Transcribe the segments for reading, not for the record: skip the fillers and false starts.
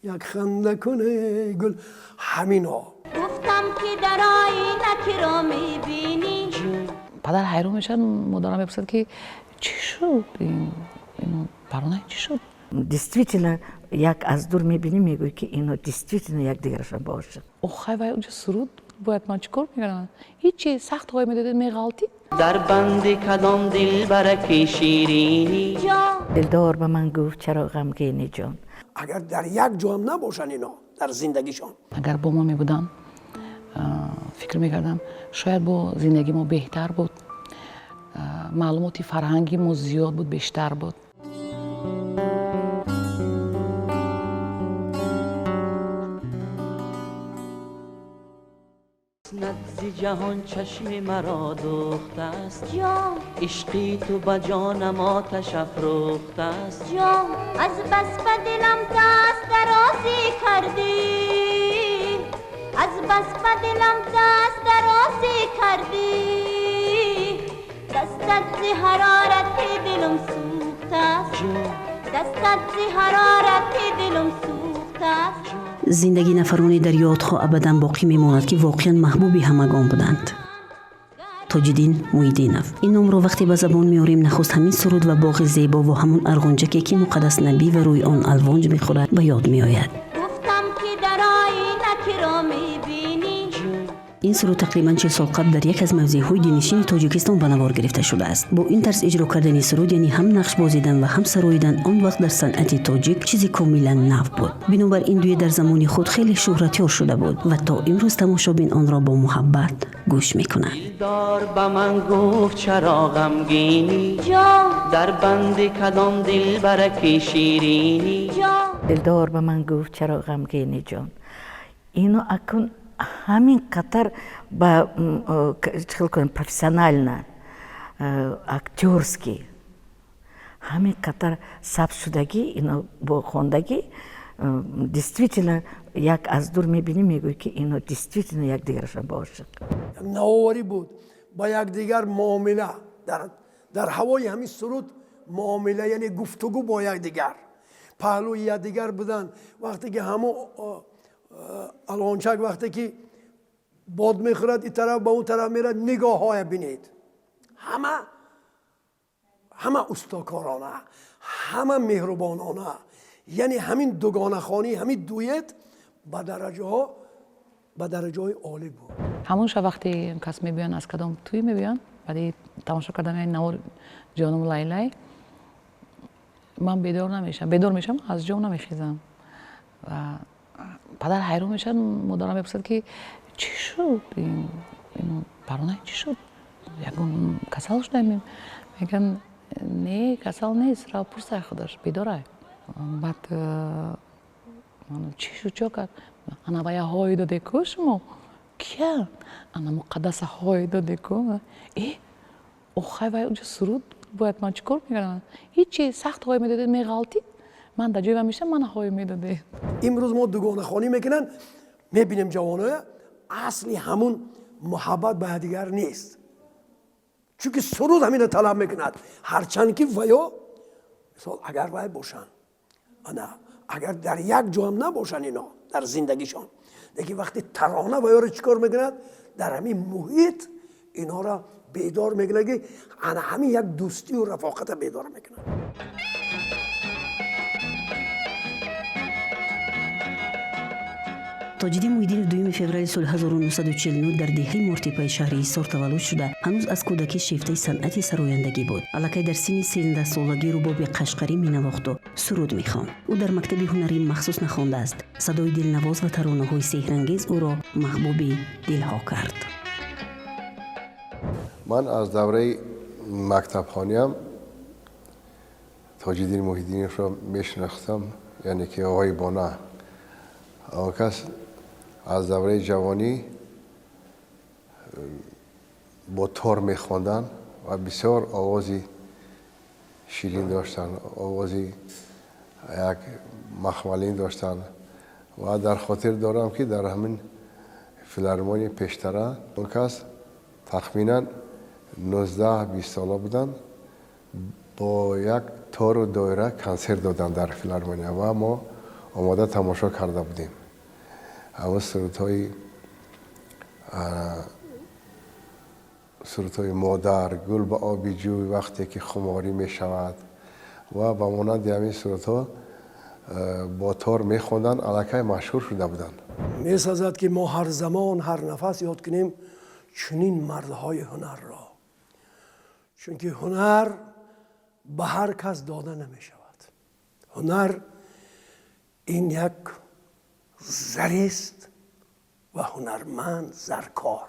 یک خنده کنه گل همینا. گفتم که در آینه را میبینی. پدر حیران میشن، مادرم میپرسد که چی شد اینو پرونه چی شد؟ Действительно як از دور میبینی میگوی که اینو действительно یک دیگرشان باشه. آخه وای اونجا سرود باید من چیکار میکردم؟ هیچی سخت های میدادید میغلطی. در بند کدام دل برکی شیرینی. دلدار به من گفت چرا غمگینی جان. اگر در یک جا هم نباشن اینا در زندگیشان، اگر با ما میبودن فکر میکردم شاید با زندگی ما بهتر بود، معلوماتی فرهنگی ما زیاد بود، بیشتر بود. نزد جهان چشم مرا دوخته است، عشقی تو به جانم آتش افروخته است. از بس به دلم دست درازی کردی، از بس به دلم دست درازی کردی. دستت زی حرارت دلم سوخته است، دستت زی حرارت دلم سوخته است. زندگی نفرانی در یادها ابدا باقی میماند که واقعا محبوبی همگان بودند. تاج‌الدین محیدینов. این نام را وقتی به زبان میاریم نخست همین سرود و باغ زیبا و همون ارغنجکی که مقدس نبی و روی آن الوانج میخورد به یاد میآید. گفتم که در آینه را میبینی. این سرود تقریباً 40 سال قبل در یک از موضع‌های دینشین تاجیکستان به نوار گرفته شده است. با این طرز اجرا کردن سرود یعنی هم نقش بازیدن و هم سراییدن آن وقت در صنعت تاجیک چیزی کاملا نو بود. بنابراین دوی در زمان خود خیلی شهرتیار شده بود و تا امروز تماشابین آن را با محبت گوش میکنند. دلدار به من گفت چرا غمگینی، در بند کدام دل برکی شیرینی. دلدار به من گفت چرا غمگینی جان. اینو اکن همین قطر با профессионально актерски همین قطر ثبت شدگی اینو با خوندگی действительно یک از دور میبینی میگوی که اینو действительно یک دیگرشان باشه. نوآوری بود با یک دیگر معامله در هوای همین سرود. معامله یعنی گفتگو با یک دیگر، پهلوی یک دیگر بودن. وقتی که همون الانچک وقتی که باد میخورد این طرف به اون طرف میرد، نگاه های بینید همه استاکارانه، همه مهربانانه، یعنی همین دوگانه خانی، همین دویت به درجه های عالی بود. همون شب وقتی کس میبیان از کدام توی میبیان بعد تماشا کردن این نوار جانم لیلی، من بیدار میشم از جام نمیخیزم و پدر حیران میشن، مادرم میپرسد که چی شد اینو پرونه چی شد؟ یکون کسل شده؟ میگن نه کسل نیست، را پرسه خودش بیداره. بعد چی شد چه کرد؟ انا باید های داده کشمو کیا؟ انا مقدس های داده کن آخه باید اونجا سرود باید من چیکار میکردم؟ هیچی سخت های میدادید میغلطید، من در جای میشم من های میداده. امروز ما دوگانه خانی میکنن، میبینیم جوانای اصلی همون محبت به دیگر نیست، چون سرود همین طلب میکند. هرچند که ویا مثال اگر وای باشن نه، اگر در یک جا هم نباشن اینا در زندگیشان، دیگه وقتی ترانه ویا رو چیکار میکند در همین محیط اینا را بیدار میکنه که انا همین یک دوستی و رفاقت بیدار میکنه. تاج‌الدین محیدینov 2 فوریه سال 1949 در دهه مرتفع شهر ایسار تولد شده. هنوز از کودکی شیفته صنعت سرایندگی بود. الکی در سن 13 سالگی رباب قشقری می‌نواخت و سرود می‌خواند. او در مکتب هنری مخصوص نخوانده است. صدای دلنواز و ترانه‌های سحرانگیز او را محبوب دلها کرد. من از دوره مکتب خوانیم تاج‌الدین محیدینov را میشناختم، یعنی که آقای بانه. کس از دوره جوانی با تار میخواندن و بسیار آوازی شیرین داشتن، آوازی یک مخملین داشتن و در خاطر دارم که در همین فیلارمونی پیشتره اون کس تخمینا 19-20 ساله بودن، با یک تار و دایره کنسرت دادن در فیلارمونی و ما آماده تماشا کرده بودیم. اما سرودهای مادر، گل به آبی جوی وقتی که خماری می شود و به مانند همین سرودها با تار می خوندن، الکی مشهور شده بودند. می سازد که ما هر زمان هر نفس یاد کنیم چنین مردهای هنر را، چون که هنر به هر کس داده نمی شود. هنر این یک زر است و هنرمند زرکار.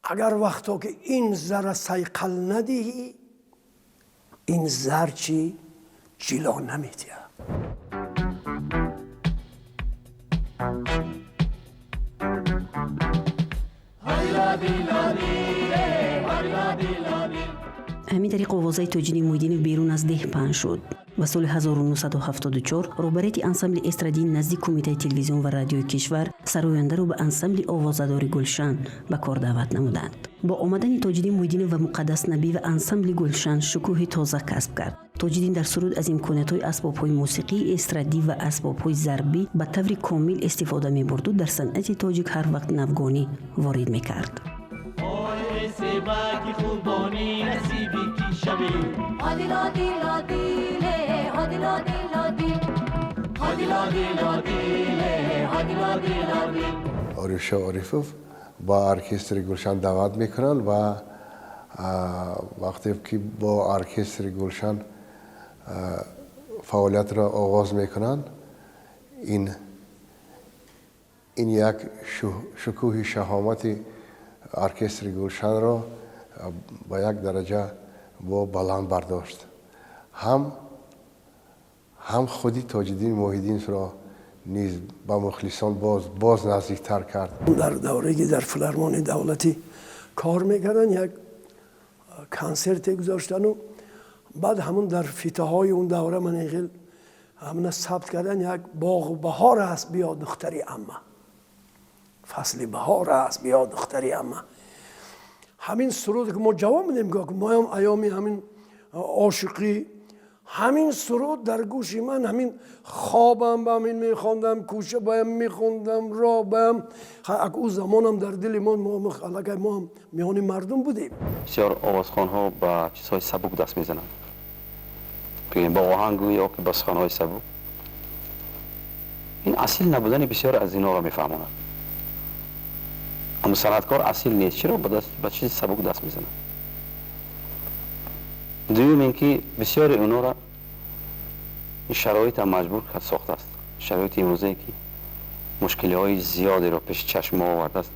اگر وقتا که این زر صیقل ندهی، این زر چی جلو نمیده. همین طریق آوازهای تاجین مویدین بیرون از ده پهن شد و سال 1974 روبرت انسامبل استرادی نزدیک کمیته تلویزیون و رادیوی کشور سراینده رو به انسامبل آوازداری گلشن به کار دعوت نمودند. با آمدن تاجدین مویدین و مقدس نبی و انسامبل گلشن شکوه تازه کسب کرد. تاجدین در سرود از امکانات‌های اسباب‌های موسیقی استرادی و اسباب‌های ضربی به طور کامل استفاده می‌برد و در صنعت تاجیک هر وقت نوگانی وارد می‌کرد. آریوش عارفوف با ارکستر گلشن دعوت میکنن و وقتی که با ارکستر گلشن فعالیت را آغاز میکنن، این یک شکوه شهامت ارکستر گلشن را با یک درجه با بلند برداشت. هم خودی تاجدین موحدین را نیز با مخلصان باز نزدیکتر کرد. در دوره که در فیلارمونی دولتی کار میکردن، یک کنسرت گذاشتن و بعد همون در فیته‌های اون دوره من همون ثبت کردن یک باغ بهار است بیا دختری اما، فصل بهار است بیا دختری اما. همین سرود که ما جواب میدیم که ما هم ایامی همین عاشقی، همین سرود در گوش من، همین خوابم با همین میخوندم، کوچه بایم میخوندم، راه بایم. او زمانم در دل ما هم میان مردم بودیم. بسیار آوازخوان‌ها با چیزهای سبک دست میزنند، با آهنگ یا که با سخن‌های سبک. این اصیل نبودن بسیار از اینا را میفهمونند. اما صنعتکار اصیل نیست، چرا با چیز سبک دست میزنند؟ دوم اینکه بسیار اونا را این شرایط هم مجبور کرد ساخته است. شرایط امروزی که مشکلی های زیادی را پیش چشم ما آورده است،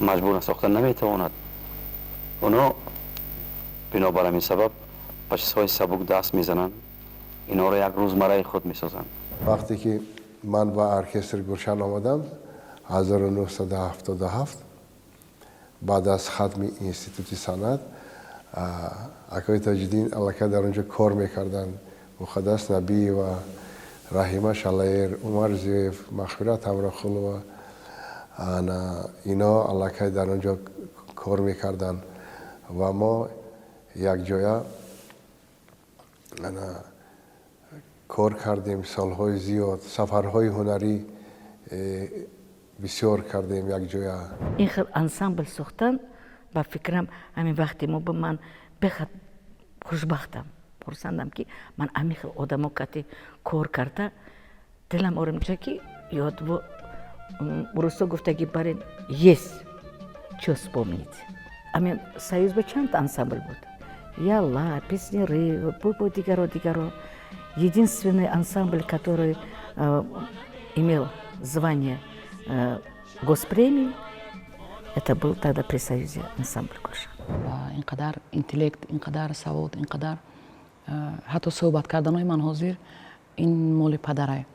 مجبور ساخته نمیتواند. اونا بنابر همین سبب با چیزهای سبک دست میزنند، اینا را یک روزمره خود میسازند. وقتی که من با ارکستر گلشن آمدم 1977 بعد از ختم اینستیتوت صنعت، اکای تاجدین الکه در اونجا کار میکردن. مقدس نبی و رحیمه شلایر، عمر زیف، مغفرت همراخل و اینا الکه در اونجا کار میکردن و ما یک جایه کار کردیم. سالهای زیاد سفرهای هنری بسیار کردیم. یک جایه این خیلی انسامبل ساختن با فکرم همین وقتی ما به من بخد خوشبختم، پرسندم که من همین خیلی آدم که کار کرده دلم آرام میشه که یاد و برسته گفته که برای yes just помнить. همین союз به چند انسامبل بود. Ялла, песняры, Дигаро. Единственный ансамбль, который имел звание госпремии, это был тогда при Союзе ансамбль Гульшан. اینقدر اینتלקט، اینقدر سواد، اینقدر حتی صحبت کردنهای من حاضر این مال پدره،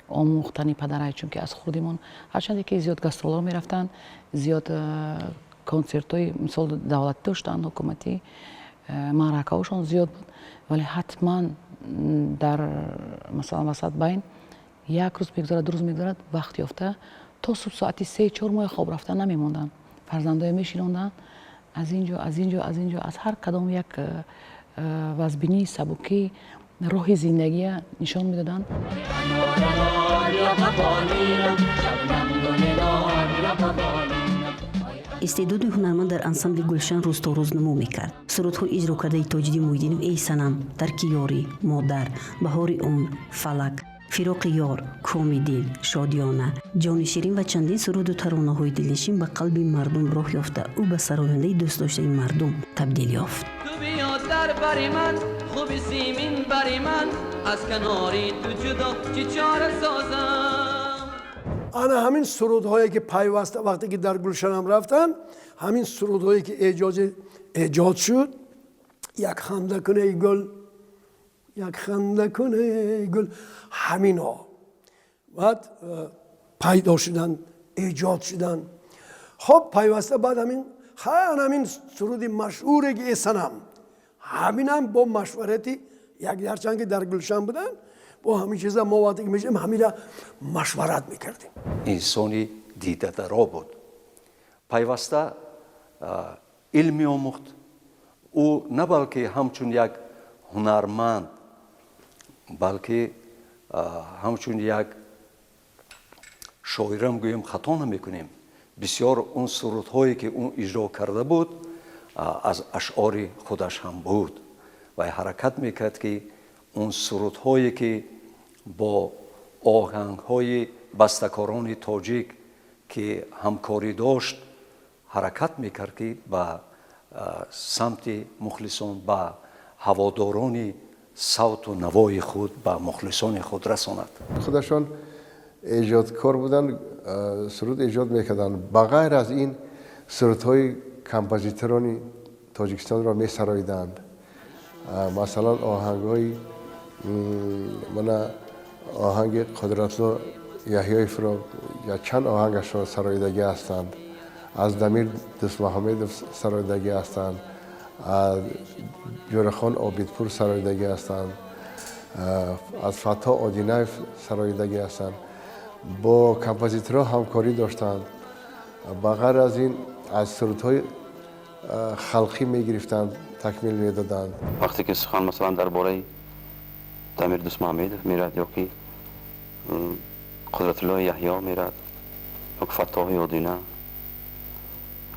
آموختنی پدره، چون که از خودمون هرچند که زیاد گاسترول‌ها میرفتن، زیاد کنسرت‌های مثلا دولتی داشتن، حکومتی، معرکه‌هاشون زیاد بود، ولی حتما در مثلا وسط بین یک روز میگذرد، دو روز میگذرد، وقت یافته تا صبح ساعتی 3-4 ماه خواب رفتن نمیموندن. فرزندای میشینوندن از اینجا از هر کدام یک وزبینی سبکی راه زندگی نشان میدادن. استعداد هنرمند در انسامبل گلشن روز تا روز نمو میکرد. سرودهای اجرا کرده تاجدین محیدینов ای صنم، ترک یاری، مادر، بهار عمر، فلک، فراق یار، کام دل، شادیانه، جان شیرین و چندین سرود و ترانه‌های دلنشین به قلب مردم راه یافته او به سراینده دوست داشته مردم تبدیل یافت. تو بیا در بری من خوبی سیمین بری من از کناری تو جدا چی چاره سازم. انا همین سرودهایی که پیوسته وقتی که در گلشنم رفتم، همین سرودهایی که ایجاد شد، یک خنده کنه گل، یک خنده کنه گل، همینا بعد پیدا شدن، ایجاد شدن. خب پیوسته بعد همین سرود مشهوری که سنم، همینم با مشورتی یک درچند که در گلشن بودن، با همین چیزا ما وقتی که میشیم همینا مشورت میکردیم. انسانی دیده درا بود. پیوسته علمی آموخت. او نه بلکه همچون یک هنرمند، بلکه همچون یک شاعرم گویم خطا نمیکنیم. بسیار اون سرودهایی که اون اجرا کرده بود از اشعار خودش هم بود و حرکت میکرد که اون سرودهایی که با آهنگهای بسته‌کاران تاجیک که همکاری داشت حرکت میکرد که به سمت مخلصان، به هواداران صوت و نوای خود، به مخلصان خود رساند. خودشان ایجادکار بودن، سرود ایجاد میکردن. بغیر از این سرودهای کمپوزیتوران تاجیکستان را میسراییدند. مثلا آهنگهای آهنگ قدرتلو یحیای فراق یا چند آهنگش را سراییدگی هستند. از دمیر دوست محمد سراییدگی هستند، از جورخان عابدپور سراییدگی هستند، از فتا آدینایف سراییدگی هستند. با کمپوزیتورها همکاری داشتند. بغیر از این از سرودهای خلقی میگرفتند، تکمیل میدادند. وقتی که سخن مثلا درباره دمیر دوست محمد میرد یا که قدرت الله یحیی میرد یا که فتاح آدینه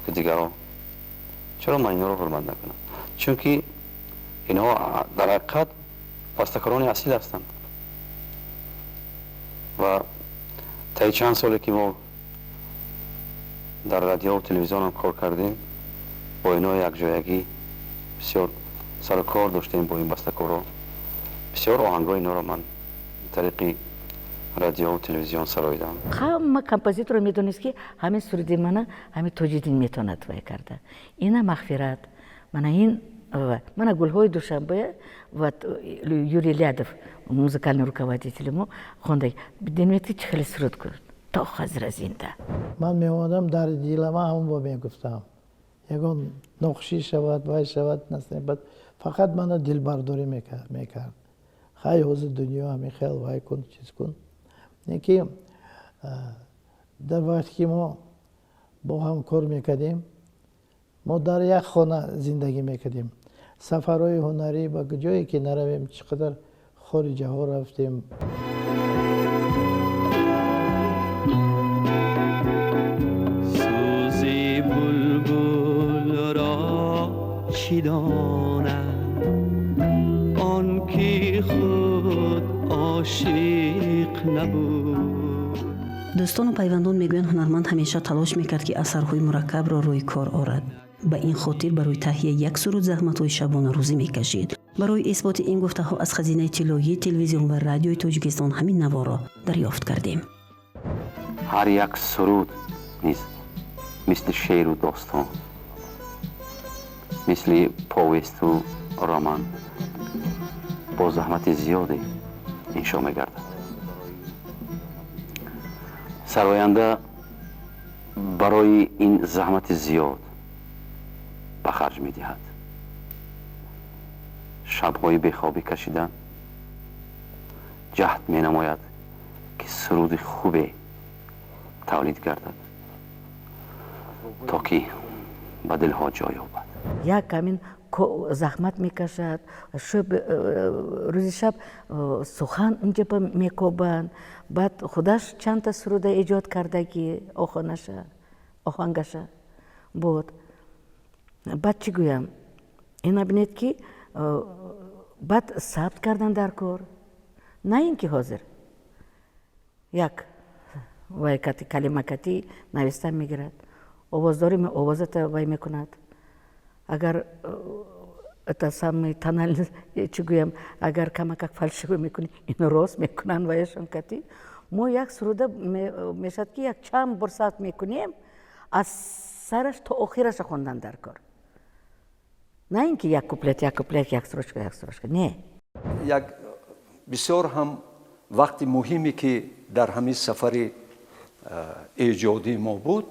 که دیگران، چرا من اینا رو حرمت نکنم؟ چون که اینها در حقیقت بسته‌کاران اصیل هستند و طی چند سالی که ما در رادیو و تلویزیون هم کار کردیم با اینا یک جایگی بسیار سر و کار داشتیم با این بسته‌کارا. بسیار آهنگای اینا رو من طریق رادیو و تلویزیون سراییدم. همه کمپوزیتور میدونست که همین سرودی من همین تاجدین میتواند وای کرده. اینا مغفرت من گلهای دوشنبه و یوری لядов музыкальный руководитель ما خونده بدونید چه خیلی سرود کرد تا حاضر زنده. من میومدم در دیلما همون با میگفتم یگان نقشی شود وای شود نسبت فقط منو دلبرداری میکرد. خیلی حوض دنیا همی خیلی وای کن چیز کن. اینکه در وقتی که ما با هم کار میکردیم ما در یک خانه زندگی میکردیم. سفرهای هنری با جایی که نرویم چقدر خارج ها رفتیم. سوزی بلبل را چی داند آن که خود عاشق نبود. دوستان و پیوندان میگویند هنرمند همیشه تلاش میکرد که اثرهای مرکب را روی کار آورد. به این خاطر برای تهیه یک سرود زحمت‌های شبانه روزی میکشید. برای اثبات این گفته ها از خزینه طلایی تلویزیون و رادیوی تاجیکستان همین نوا را دریافت کردیم. هر یک سرود نیست مثل شعر و داستان، مثل پوست و رمان با زحمت زیادی انشا میگردد. سراینده برای این زحمت زیاد به خرج میدهد. شب‌های بیخوابی کشیدن جهد می نماید که سرود خوبی تولید گردد تا که به دلها جای یابد. یک همین زحمت میکشد، روزی شب سخن اونجا میکوبند. بعد خودش چند تا سروده ایجاد کرده که آهنگش بود. بعد چی گویم؟ اینا بینید که بعد ثبت کردن در کار، نه اینکه حاضر یک وایکتی کلمکتی نوشته میگیرد، آوازداری آوازت وای میکند. اگر اتسام تنال چی گویم، اگر کمک فلسفه میکنی اینو راست میکنن وایشان کتی. ما یک سروده میشد که یک چند برسات میکنیم، از سرش تا آخرش خوندن در کار، نه اینکه یک کوپلت یک سروشکا نه. یک بسیار هم وقت مهمی که در همین سفر ایجادی ما بود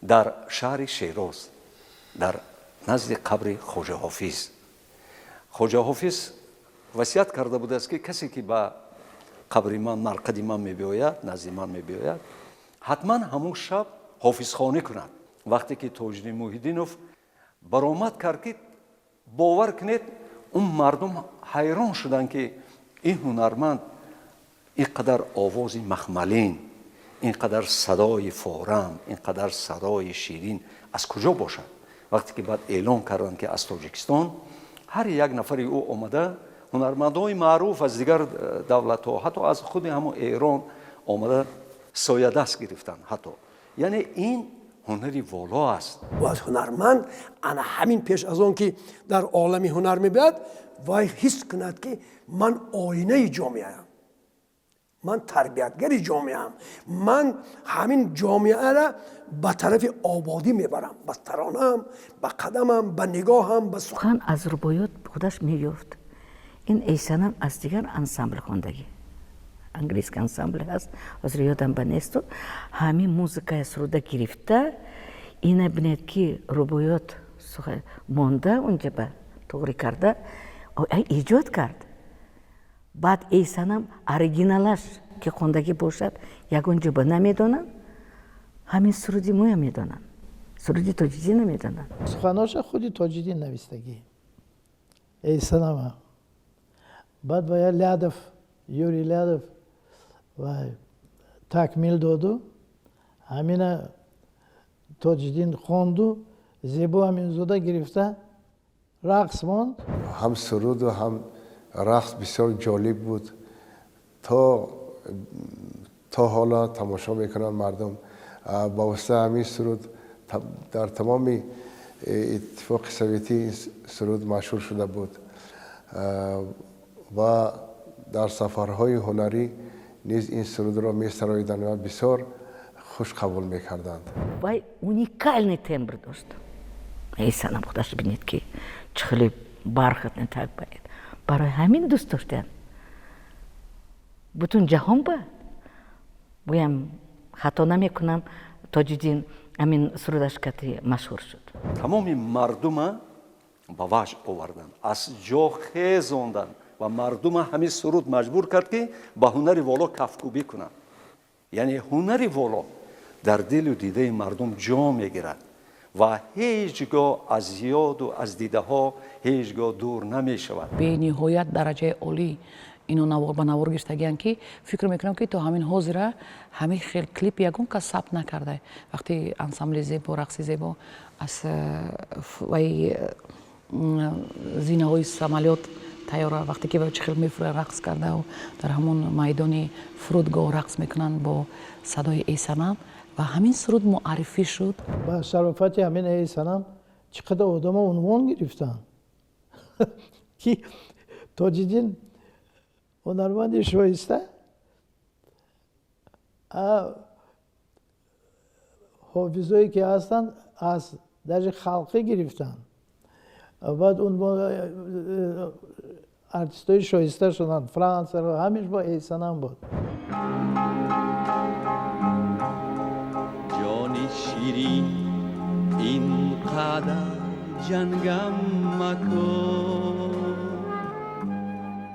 در شهر شیراز، در نزد قبر خواجه حافظ. خواجه حافظ وصیت کرده بود است که کسی که به قبر من مرقد من میبیاید، نزد من میبیاید، حتما همون شب حافظ خانه کند. وقتی که تاج‌الدین محی‌الدینوف برآمد کرد که باور کنید اون مردم حیران شدند که این هنرمند اینقدر آواز مخملین، اینقدر صدای فارم، اینقدر صدای شیرین از کجا باشد. وقتی که بعد اعلام کردند که از تاجیکستان، هر یک نفری او آمده، هنرمندای معروف از دیگر دولت‌ها، حتی از خود همون ایران آمده سایه دست گرفتن حتی. یعنی این هنری والا است. و از هنرمند انا همین پیش از اون که در عالم هنر میبید وای حس کند که من آینه جامعه ام، من تربیتگر جامعه ام، من همین جامعه را به طرف آبادی میبرم، به ترانه‌ام، به قدمم، به نگاهم، به سخن از روبایات خودش مییافت. این ایسانم از دیگر انسامبل خوندگی، انگلیس انسامبل هست، از یادم بنیست، همین موسیقی سروده گرفته، اینه بینید که روبایات مونده اونجا به توری کرده، ایجاد کرد. بعد ایسانم اریجینالش که خوندگی باشد یگون جبه نمیدونن، همین سرودی مویا میدونن، سرودی تاجیدی نمیدونن. سخناش خودی تاجیدی نویستگی ایسانم. بعد ویا لادف یوری لادف و تکمیل دادو، همین تاجیدین خوندو، زیبا همین زوده گرفته رقص موند. هم سرود و هم رقص بسیار جالب بود. تا حالا تماشا میکنن مردم. با واسطه همین سرود در تمام اتفاق سویتی سرود مشهور شده بود و در سفرهای هنری نیز این سرود را می‌سراییدند و بسیار خوش قبول میکردند. وای اونیکالنی تمبر داشت. ایسانم خودش بینید که چخلی برخط نتاک باید. برای همین دوست داشتن. بتون جهان با. بویم خطا نمیکنم تاجیدین همین سرودش کتی مشهور شد. تمامی مردم با وجه آوردن، از جا خیزاندن و مردم همین سرود مجبور کرد که با هنر والا کفکوبی کنند. یعنی هنر والا در دل و دیده مردم جا میگیرد و هیچگاه از یاد و از دیده ها هیچگاه دور نمی شود. به نهایت درجه عالی اینو با نوار گشتگیان که فکر میکنم که تو همین حاضره همین خیلی کلیپ یکون که ثبت نکرده. وقتی انسامبل زیبا، رقص زیبا از وای زینه های سمالیات تیاره، وقتی که چخیل میفروه رقص کرده و در همون میدان فرودگاه رقص میکنن با صدای ایسانم و همین سرود معرفی شد. با شرافت همین ایسانم چقدر آدم عنوان گرفتن که تاجیدین هنرمند شایسته، حافظایی که هستن از درجه خلقی گرفتن، بعد اون ارتیستای شایسته شدن، فرانس رو همیش با ایسانم بود. جانی شیرین اینقدر جنگم مکن.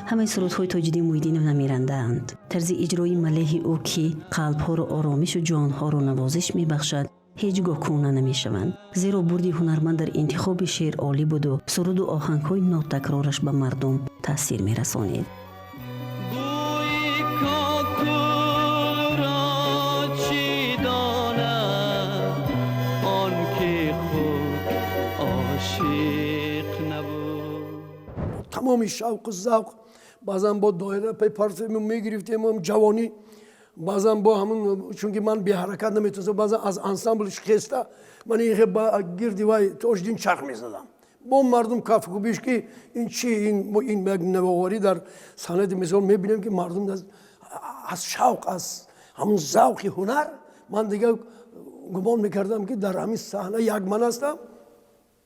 همه سرودهای تاج‌الدین محی‌الدینov نمیرندند. طرز اجرای ملیح او که قلب‌ها را آرامش و جان‌ها را نوازش می‌بخشد هیچگاه کهنه نمیشوند، زیرا بردی هنرمند در انتخاب شعر عالی بود و سرود و آهنگ‌های ناتکرارش به مردم تاثیر می‌رسانید. تمامی شوق و ذوق بازم با دایره پی پرفیوم میگرفتیم هم جوانی بازم با همون چون که من بی حرکت نمیتونستم بازم از انسامبلش خسته من این با گردی وای توشدین چرخ میزدم با مردم کاف کوبیش که این چی این نوآوری در سند مثال میبینیم که مردم از شوق از همون ذوق هنر من دیگه گمان میکردم که در همین صحنه یک من هستم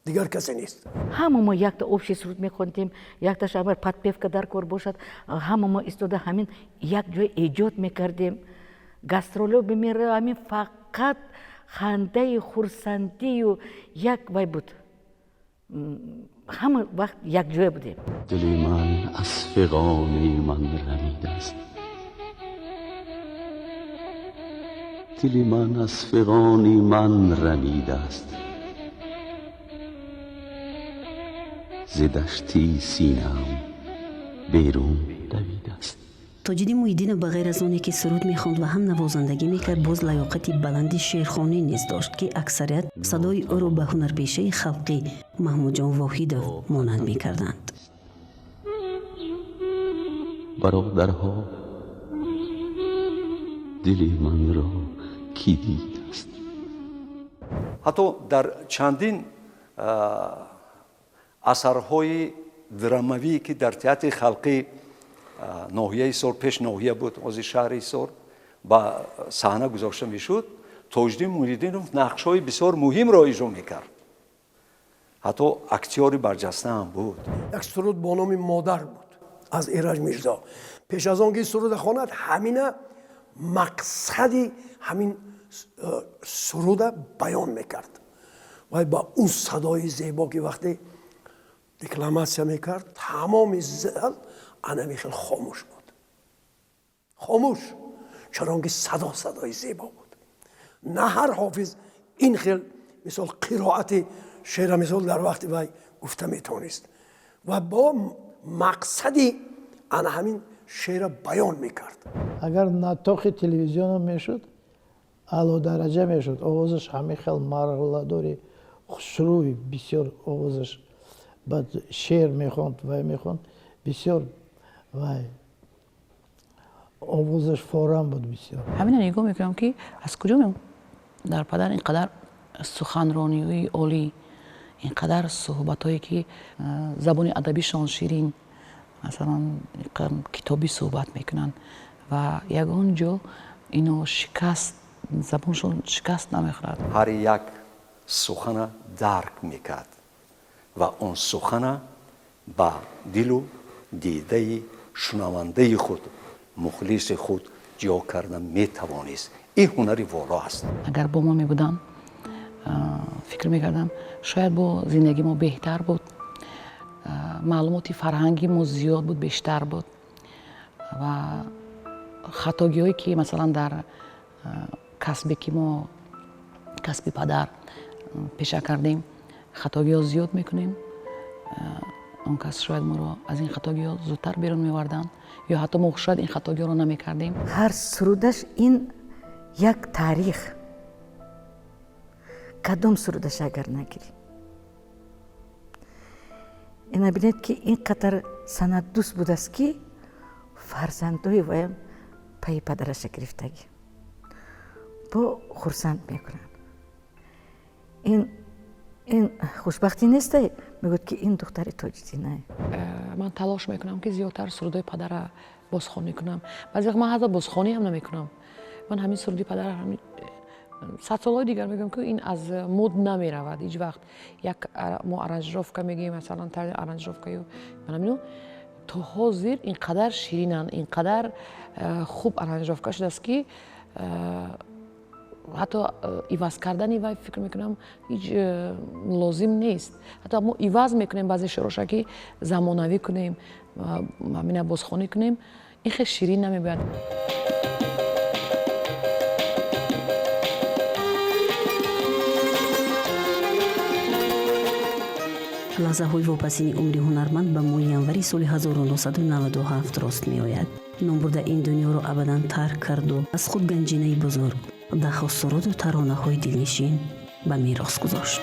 دیگر کسی نیست. همه ما یک تا общий سرود میخوندیم، یک تا شبر подпевка در کار باشد، همه ما ایستاده همین یک جای ایجاد میکردیم. گاسترولو بمیره همین فقط خنده خورسندی و یک وای بود. همه وقت یک جای بودیم. دل من از فغان من رمیده است. دل من از فغان من رمیده است. ز دشتی سینه‌ام بیرون دویده است. تاجدین محیدین بغیر از آنی که سرود میخواند و هم نوازندگی میکرد باز لیاقت بلند شعرخوانی نیز داشت که اکثریت صدای او را به هنرپیشه خلقی محمود جان واحد مانند میکردند. برادرها دل من را کی دید است. حتی در چندین اثرهای دراموی که در تئاتر خلقی ناحیه سور پیش ناحیه بود از شهر سور با صحنه گذاشته میشد تاجدین محیدینوف نقش‌های بسیار مهم را اجرا میکرد حتی اکتیوری برجسته هم بود. یک سرود با نام مادر بود از ایرج میرزا. پیش از آنکه سرود خواند همین مقصدی همین سرود بیان میکرد و با اون صدای زیبا که وقتی دکلماسیا میکرد تمام زل انمی خیلی خاموش بود. خاموش چرا که صدای زیبا بود. نه هر حافظ این خیلی مثال قرائت شعر مثال در وقت وای گفته میتونست و با مقصدی انا همین شعر بیان میکرد. اگر نطاق تلویزیون هم میشد اعلی درجه میشد. آوازش همه خیلی مرحله‌داری خسروی بسیار آوازش بعد شعر میخوند و میخوند بسیار وای آوازش فوران بود بسیار. همین نگاه میکنم که از کجا میام در پدر اینقدر سخنرانی عالی اینقدر صحبتایی که زبان ادبیشان شیرین مثلا کتابی صحبت میکنن و یگان جا اینو شکست زبانشون شکست نمیخورد. هر یک سخن درک میکرد و اون سخن با دل و دیده شنونده خود مخلص خود جا کردن میتوانست. این هنری والا است. اگر با ما میبودن فکر میکردم شاید با زندگی ما بهتر بود، معلوماتی فرهنگی ما زیاد بود بیشتر بود و خطاگی هایی که مثلا در کسبی که ما کسب پدر پیشه کردیم خطاگی ها زیاد میکنیم. اون کس شاید ما رو از این خطاگی ها زودتر بیرون میوردن یا حتی ما شاید این خطاگی ها رو نمیکردیم. هر سرودش این یک تاریخ. کدام سرودش اگر نگیریم اینا بینید که اینقدر سند دوست بود است که فرزندای ویم پای پدرش گرفتگی با خورسند میکنن. این خوشبختی نیسته میگوید که این دختر تاجدینه. من تلاش میکنم که زیادتر سرودای پدر را بازخوانی کنم. بعضی وقت من حتی بازخوانی هم نمیکنم. من همین سرودی پدر همین 100 سالهای دیگر میگم که این از مد نمیرود. هیچ وقت یک ما ارنجروفکا میگیم مثلا طرز ارنجروفکا من همینو تا حاضر اینقدر شیرینن اینقدر خوب ارنجروفکا شده است که حتی ایواز کردن وای فکر میکنم هیچ لازم نیست. حتی ما ایواز میکنیم بعضی شعرها که زمانوی کنیم همین بازخوانی کنیم این خیلی شیرین نمیباید. лаҳзаҳои вопасини умри ҳунарманд ба моҳи январи соли 1997 рост меояд. номбурда ин дунёро абадан тарк карду аз худ ганҷинаи бузург, даҳҳо суруду таронаҳои дилнишин ба мерос гузошт.